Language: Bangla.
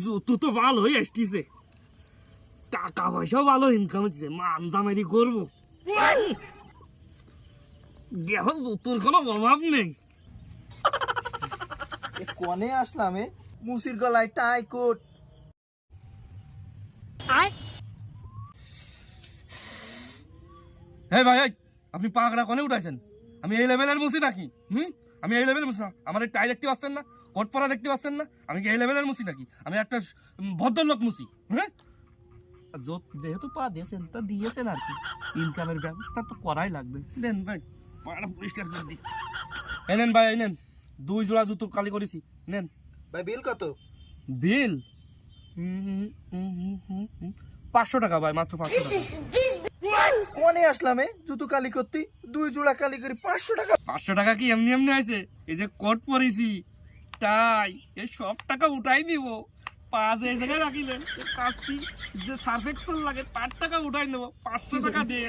জুতো তো ভালোই আসতেছে, টাকা পয়সাও ভালো ইনকাম হচ্ছে, মানজামেরি করবো। দেখো জুতোর কোনো অভাব নেই। কনে আসলাম মুসির গলায় টাই কোট। হ্যাঁ ভাই, আপনি পাকড়া কনে উঠাইছেন? আমি এই লেভেলের মুসি নাকি? আমি এই লেভেলের মুসি না। আমার এই টাই দেখতে পাচ্ছেন না, কোট পরা দেখতে পাচ্ছেন না? আমি কি এই লেভেলের মুসি নাকি? আমি একটা ভদ্রলোক মুসি। হ্যাঁ, যেহেতু পা দিয়েছেন তা দিয়েছেন আর কি, ইনকামের ব্যবস্থা তো করাই লাগবে। দেন ভাই, পাড়া পরিষ্কার করে দিই। নেন ভাই, নেন 2 জোড়া জুতো কালি করেছি, নেন। ভাই বিল কত? বিল 500 টাকা ভাই, মাত্র 500 টাকা। কনে আসলাম জুতো কালি করতে, 2 জোড়া কালি করি 500 টাকা। 500 টাকা কি এমনি এমনি আছে? এই যে কোট পরেছি, টাই, এই সব টাকা উঠাই দিব। পাঁচ এই জায়গায় রাখিলেন, কাজটি যে সার্ফ এক্সেল লাগে তার টাকা উঠাই নেবো, 500 টাকা দিয়ে।